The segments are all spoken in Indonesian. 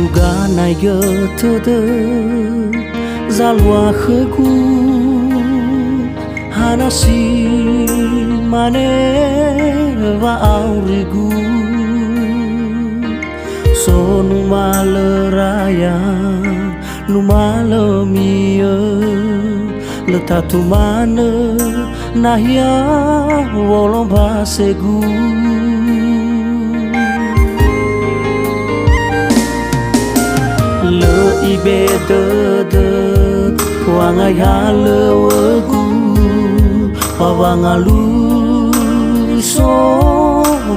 uga nai götödö zalwa khegu hanasi mane va aurigu so nu maleraya nu malemia letatu mana nahia wolong basegu le ibe de kuanga ya le wegu pawangalu so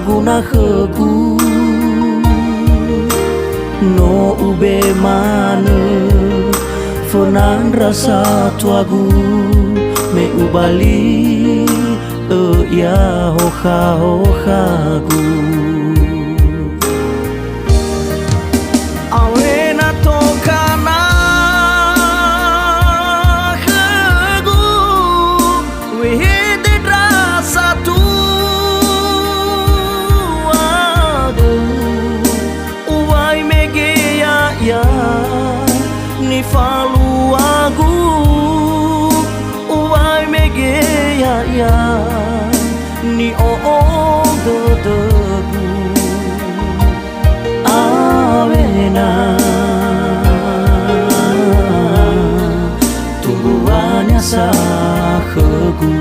guna khegu no ube mana fonan rasa tuagu me ubali ya hoha hohagu awena tokana khegu wihide rasa tuagu uwai mege ya ni falu agu uwai mege ya ni do debu awena tumbuhannya sakhegu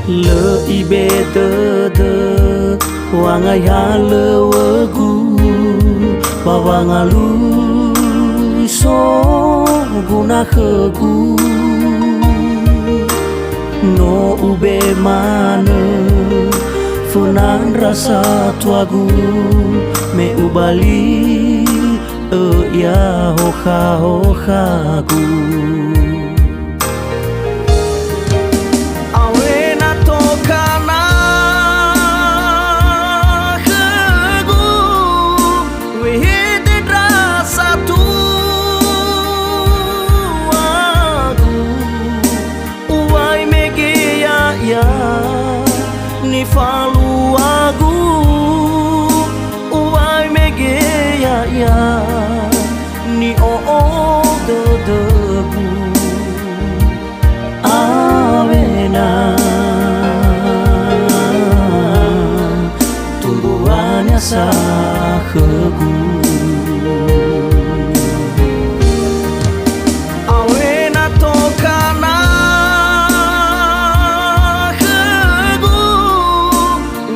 le ibe de wanga ya le wegu bawangalu so guna khegu no ube mana funan rasa tuagu me ubali ya hoha hohagu ni falu agu uwai mege ya ni do debu awena tumbuhannya sakhegu awena tokana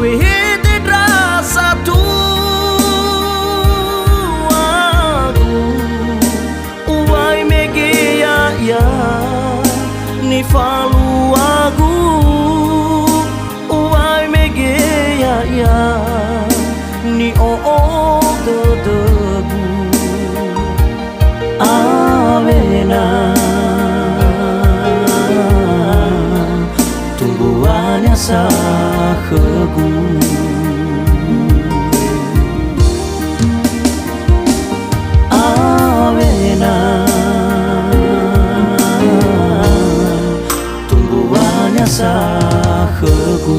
wihide rasa tuagu uwai mege ya ni falu agu uwai mege ya ni do debu awena tumbuhannya sakhegu awena tumbuhannya sakhegu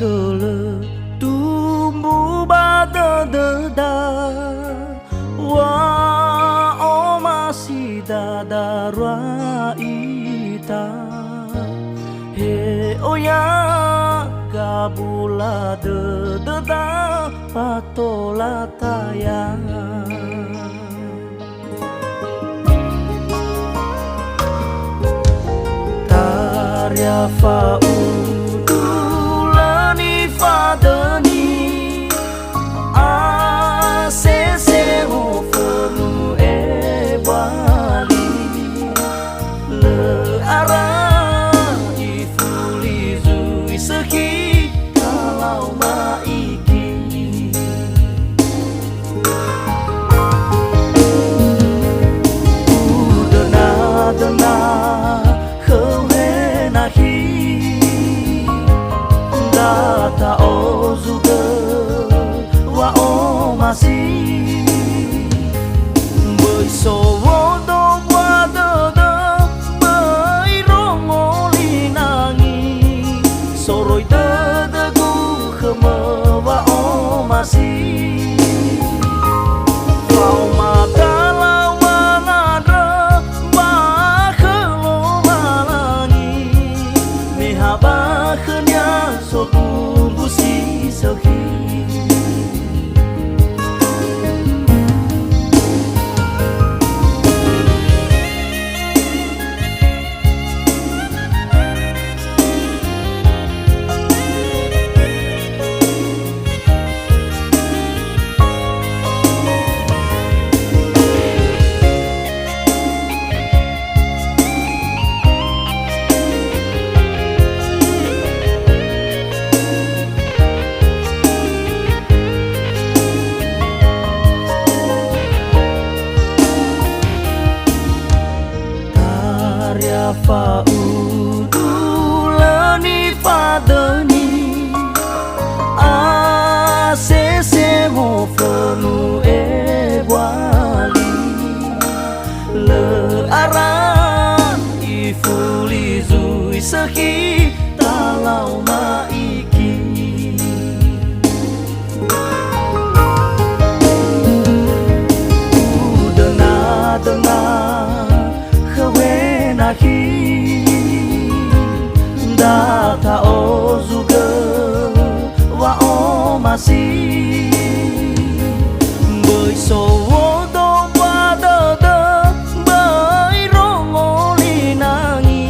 kele tumbuh badada wa o masih dadara ita he oya gabula dededa patola tayang tarya faudulani fadani asese ofenu e bali le ara ifulizu iseki kalau maiki udana data o juga wa o masih bersowo do wadada bai rongoli nangi soroi dadagu khema wa o masih kau mata lawan ada bakhlo malangi mehabakhnya soku busi sokhi faudulani fadani asese mofonu e wali le ara ifulizu iseki talau maiki udana data o juga wa o masih bersowo do wadada bai rongoli nangi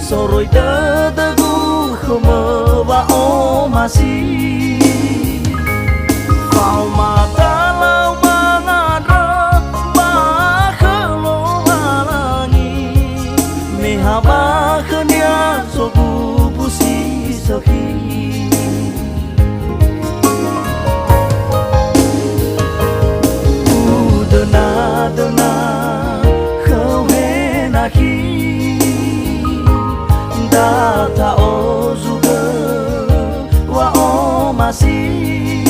soroi dadagu khema wa o masih kau mata lau mangada bakhlo malangi mehabakhnya soku busi sokhi udana khawenaki data o juga wa o masih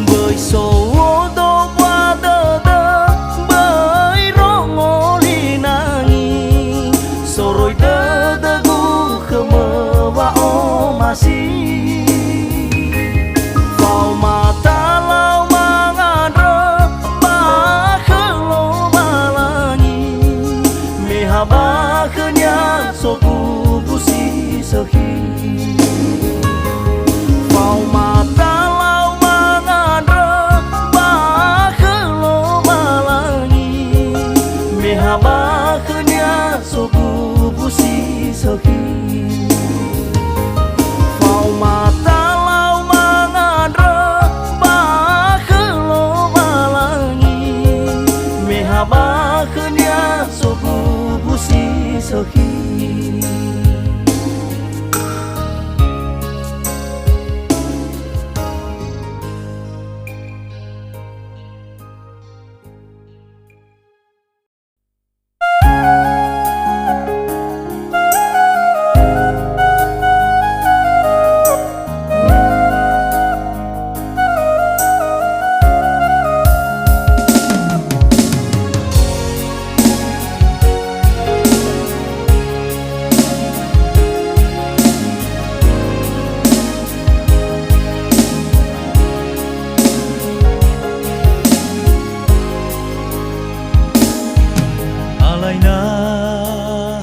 bersowo do wadada bai rongoli nangi soroi dadagu khema wa o masih kau mata lau mangada bakhlo malangi mehabakhnya soku busi sokhi kau mata lau mangada bakhlo malangi mehabakhnya soku busi sokhi kau mata lau mangada bakhlo malangi mehabakhnya soku busi sokhi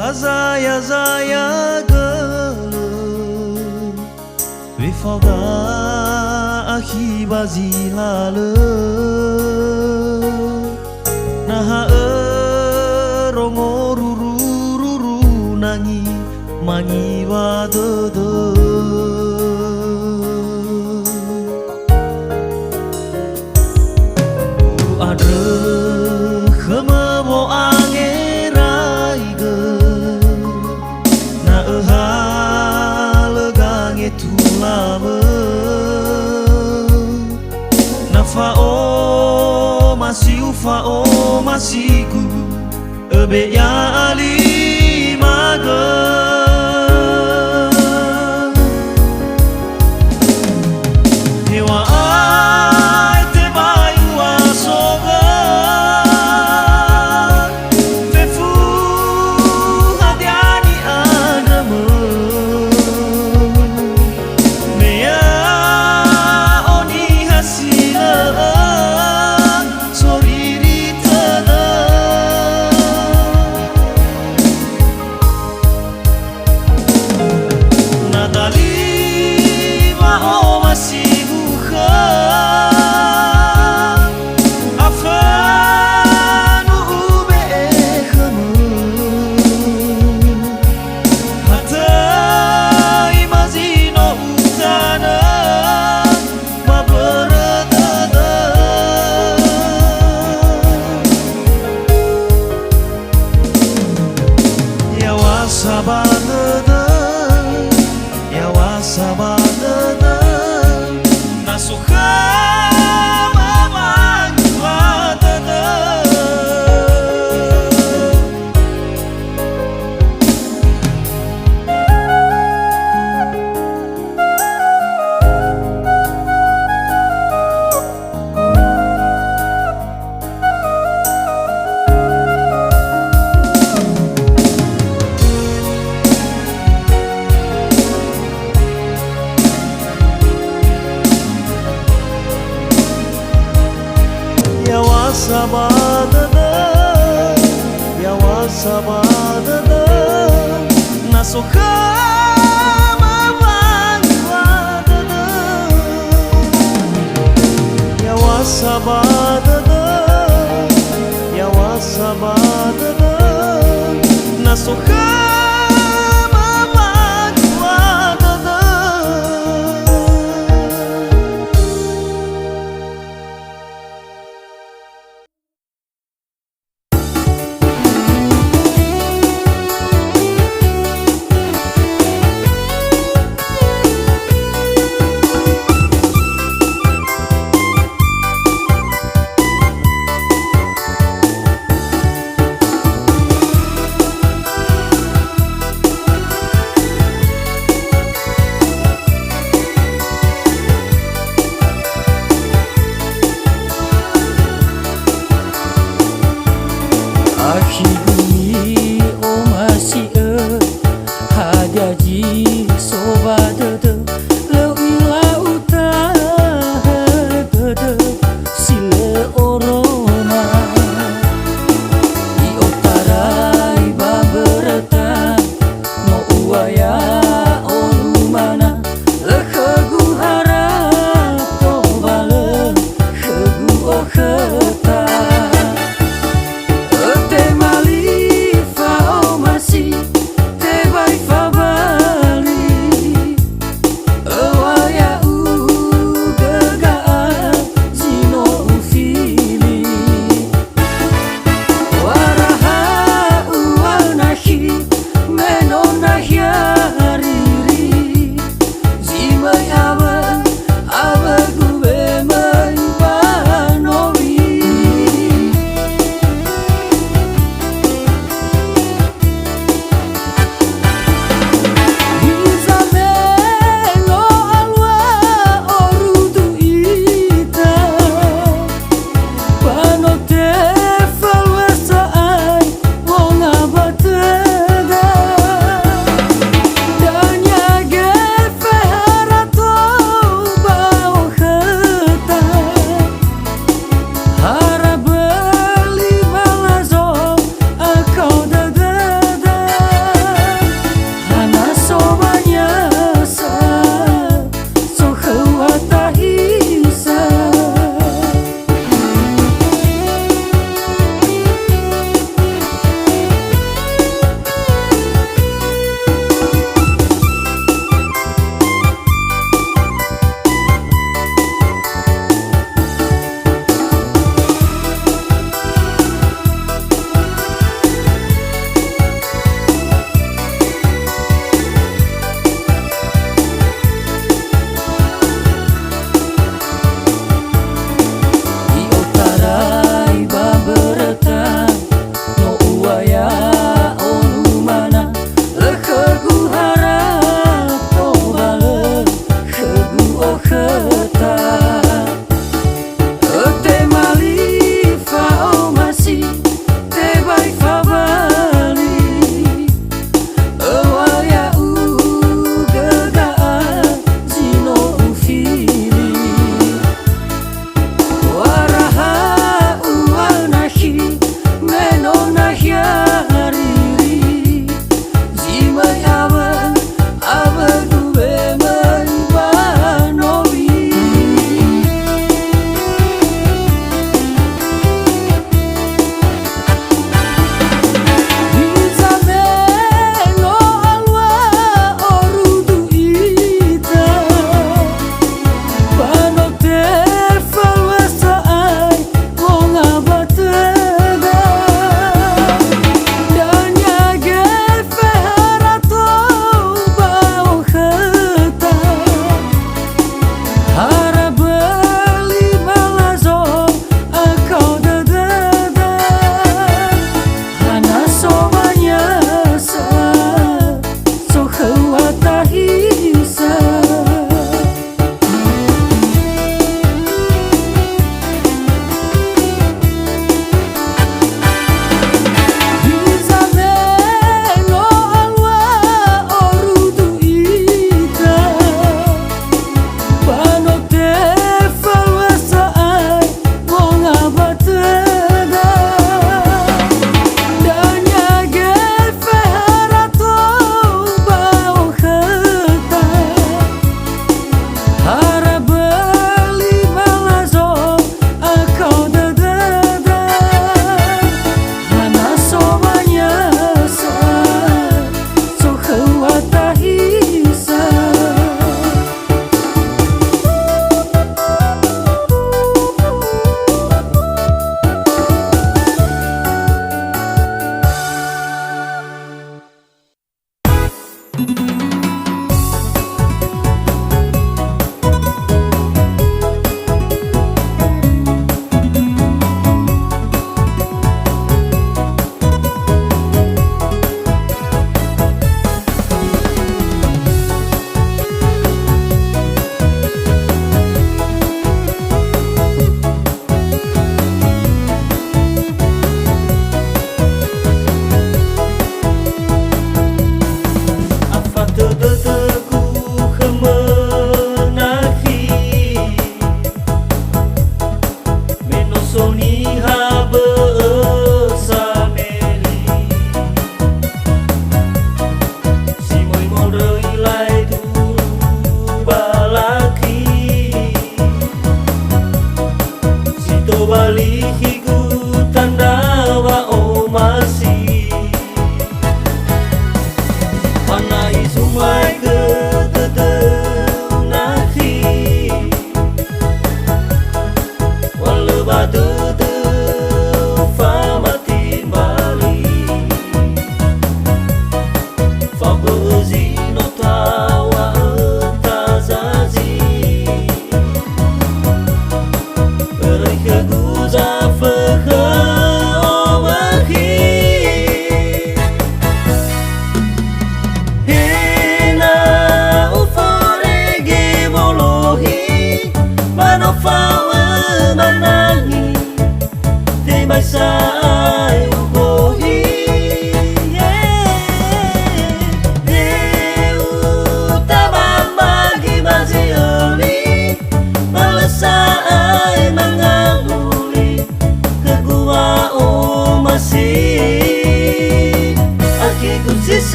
Hazaya zaya gele Vifalda ahi bazilale Naha rongo ruru ruru nangi mangi wadede Adre khemebo angerai ge Na eha legange tulame Na fao masiu fao masiku Ebe ya ali mage Hewa ai te bayu asoga Fefu hadiani adame Mea oni hasila Soriri tada Nadali mao masih Sabadada, yawa sabadada, nasuka mamanyuadada. Yawa sabadada, yawa sabadada, nasuka mamanyuadada. Yawa sabadada, yawa sabadada, nasuka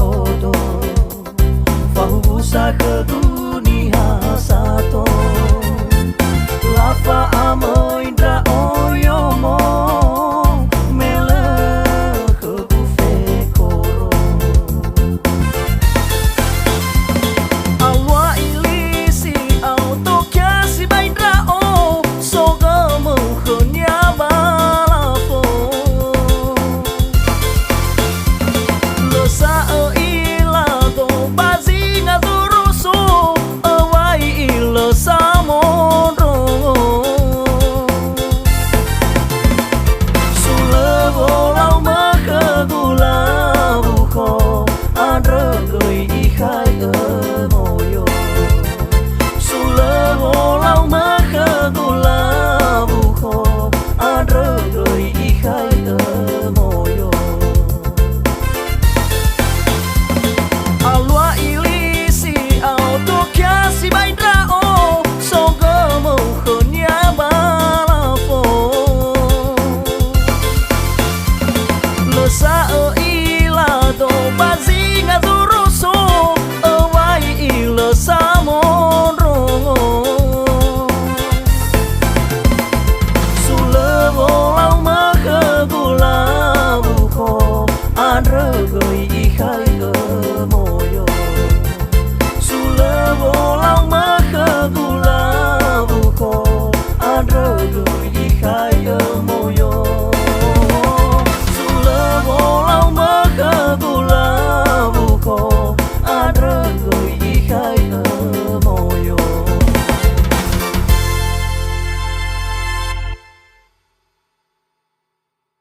odo fahubusa kedu